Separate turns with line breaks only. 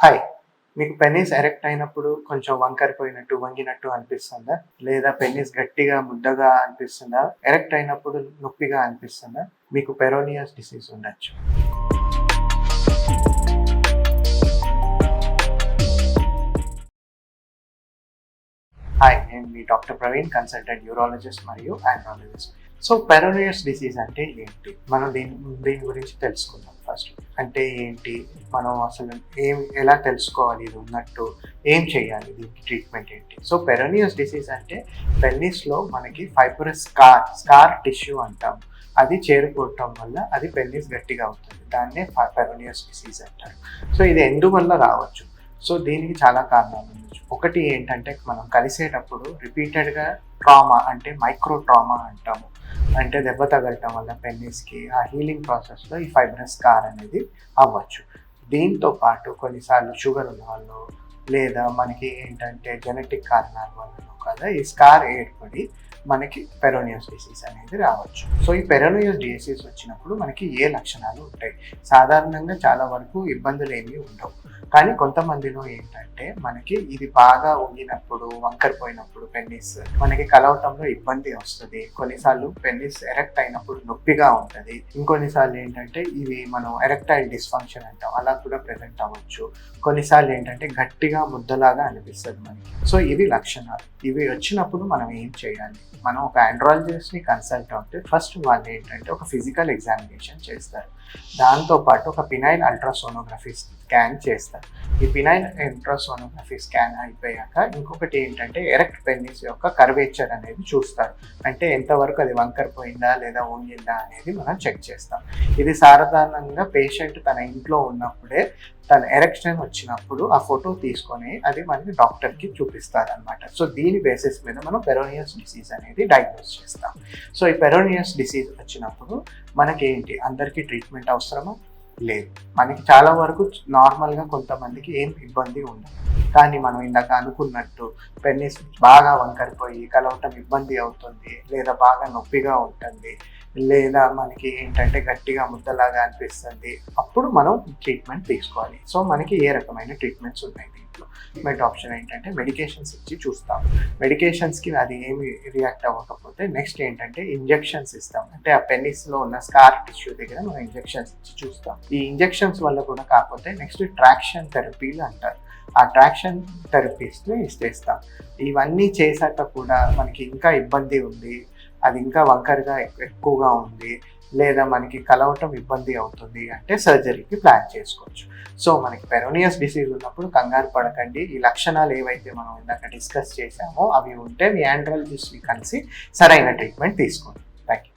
Hi. మీకు పెన్నిస్ erect అయినప్పుడు కొంచెం వంకరిపోయినట్టు, వంగినట్టు అనిపిస్తుందా? లేదా పెన్నిస్ గట్టిగా, ముద్దగా అనిపిస్తుందా? ఎరెక్ట్ అయినప్పుడు నొప్పిగా అనిపిస్తుందా? మీకు పెరోనియస్ డిసీజ్ ఉండొచ్చు. హాయ్. నేను మీ డాక్టర్ ప్రవీణ్, కన్సల్టెంట్ న్యూరాలజిస్ట్ మరియు ఆండ్రాలజిస్ట్. సో, పెరోనియస్ డిసీజ్ అంటే ఏంటి? మనం దీని గురించి తెలుసుకుందాం ఫస్ట్. అంటే ఏంటి? మనం అసలు ఎలా తెలుసుకోవాలి ఇది ఉన్నట్టు? ఏం చేయాలి? దీనికి ట్రీట్మెంట్ ఏంటి? సో, పెరోనియస్ డిసీజ్ అంటే పెన్నిస్‌లో మనకి ఫైబ్రస్ స్కార్ టిష్యూ అంటాం. అది చేరుకోవటం వల్ల అది పెన్నిస్ గట్టిగా అవుతుంది. దాన్నే పెరోనియస్ డిసీజ్ అంటారు. సో, ఇది ఎందువల్ల రావచ్చు? సో, దీనికి చాలా కారణాలు ఉండొచ్చు. ఒకటి ఏంటంటే మనం కలిసేటప్పుడు రిపీటెడ్‌గా ట్రామా అంటే మైక్రో ట్రామా అంటాము. అంటే దెబ్బ తగలటం వల్ల పెన్నిస్‌కి ఆ హీలింగ్ ప్రాసెస్‌లో ఈ ఫైబ్రస్ స్కార్ అనేది అవ్వచ్చు. దీంతో పాటు కొన్నిసార్లు షుగర్ ఉన్నవాళ్ళు లేదా మనకి ఏంటంటే జెనెటిక్ కారణాల వల్లనో కదా ఈ స్కార్ ఏర్పడి మనకి పెరోనియస్ డిసీజ్ అనేది రావచ్చు. సో, ఈ పెరోనియస్ డిసీజ్ వచ్చినప్పుడు మనకి ఏ లక్షణాలు ఉంటాయి? సాధారణంగా చాలా వరకు ఇబ్బందులు ఏమీ ఉండవు. కానీ కొంతమందిలో ఏంటంటే మనకి ఇది బాగా వంగినప్పుడు, వంకరపోయినప్పుడు పెన్నిస్ మనకి కలవటంలో ఇబ్బంది వస్తది. కొన్నిసార్లు పెన్నిస్ ఎరెక్ట్ అయినప్పుడు నొప్పిగా ఉంటది. ఇంకొన్నిసార్లు ఏంటంటే ఇవి మనం ఎరెక్టైల్ డిస్‌ఫంక్షన్ అంటాం. అలా కూడా ప్రెజెంట్ అవ్వచ్చు. కొన్నిసార్లు ఏంటంటే గట్టిగా ముద్దలాగా అనిపిస్తది మనకి. సో, ఇవి లక్షణాలు. ఇవి వచ్చినప్పుడు మనం ఏం చేయాలి? మనం ఒక ఆండ్రాలజిస్ట్‌ని కన్సల్ట్ అవుతే ఫస్ట్ వాళ్ళు ఏంటంటే ఒక ఫిజికల్ ఎగ్జామినేషన్ చేస్తారు. దాంతో పాటు ఒక పినైల్ అల్ట్రాసోనోగ్రఫీ స్కాన్ చేస్తారు. ఈ పినైల్ అల్ట్రాసోనోగ్రఫీ స్కాన్ అయిపోయాక ఇంకొకటి ఏంటంటే ఎరెక్ట్ పెన్నిస్ యొక్క కర్వేచర్ అనేది చూస్తారు. అంటే ఎంతవరకు అది వంకరపోయిందా లేదా వంగిందా అనేది మనం చెక్ చేస్తాం. ఇది సాధారణంగా పేషెంట్ తన ఇంట్లో ఉన్నప్పుడే తన ఎరెక్షన్ వచ్చినప్పుడు ఆ ఫోటో తీసుకొని అది మనకి డాక్టర్‌కి చూపిస్తారనమాట. సో, దీని బేసిస్ మీద మనం పెరోనియస్ డిసీజ్ అనేది డయాగ్నోస్ చేస్తాం. సో, ఈ పెరోనియస్ డిసీజ్ వచ్చినప్పుడు మనకేంటి అందరికీ ట్రీట్మెంట్ అవసరమా? లేదు. మనకి చాలా వరకు నార్మల్‌గా కొంతమందికి ఏం ఇబ్బంది ఉండదు. కానీ మనం ఇందాక అనుకున్నట్టు పెన్నిస్ బాగా వంకరిపోయి కలవటం ఇబ్బంది అవుతుంది. లేదా బాగా నొప్పిగా ఉంటుంది. లేదా మనకి ఏంటంటే గట్టిగా ముద్దలాగా అనిపిస్తుంది. అప్పుడు మనం ట్రీట్మెంట్ తీసుకోవాలి. సో, మనకి ఏ రకమైన ట్రీట్మెంట్స్ ఉన్నాయి దీంట్లో. ట్రీట్మెంట్ ఆప్షన్ ఏంటంటే మెడికేషన్స్ ఇచ్చి చూస్తాం. మెడికేషన్స్‌కి అది ఏమి రియాక్ట్ అవ్వకపోతే నెక్స్ట్ ఏంటంటే ఇంజెక్షన్స్ ఇస్తాం. అంటే ఆ పెన్నిస్‌లో ఉన్న స్కార్ టిష్యూ దగ్గర మనం ఇంజెక్షన్స్ ఇచ్చి చూస్తాం. ఈ ఇంజెక్షన్స్ వల్ల కూడా కాకపోతే నెక్స్ట్ ట్రాక్షన్ థెరపీలు అంటారు. ఆ ట్రాక్షన్ థెరపీస్‌ని ఇస్తాం. ఇవన్నీ చేశాక కూడా మనకి ఇంకా ఇబ్బంది ఉంది. అది ఇంకా వంకరగా ఎక్కువగా ఉంది. లేదా మనకి కలవటం ఇబ్బంది అవుతుంది అంటే సర్జరీకి ప్లాన్ చేసుకోవచ్చు. సో, మనకి పెరోనియస్ డిసీజ్ ఉన్నప్పుడు కంగారు పడకండి. ఈ లక్షణాలు ఏవైతే మనం ఇందాక డిస్కస్ చేశామో అవి ఉంటే మీ ఆండ్రాలజిస్ట్‌ని కలిసి సరైన ట్రీట్మెంట్ తీసుకోండి. Thank you.